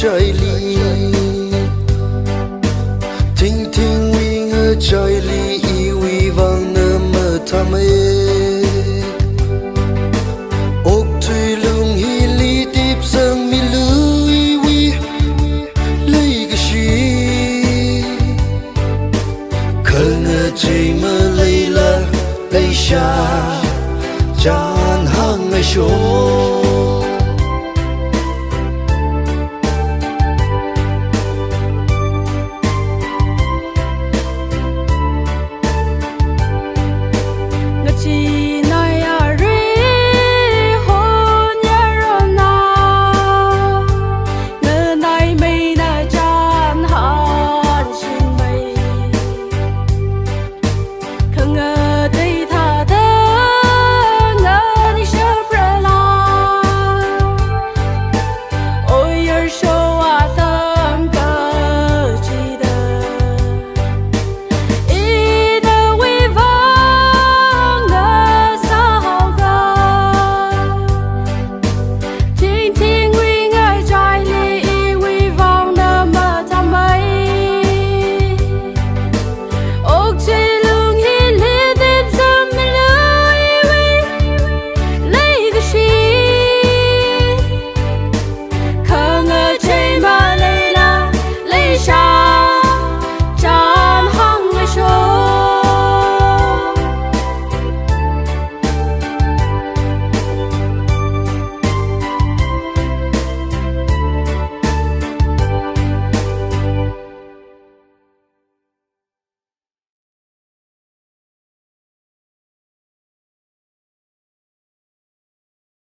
trời li thinh thinh uy ngơ trời li uy vang nơ mơ tham ốc thui lung hi li tiếp dâng mi lưu uy lấy cái gì khờ ngơ chỉ mơ lấy la lấy xa chan hang ngày số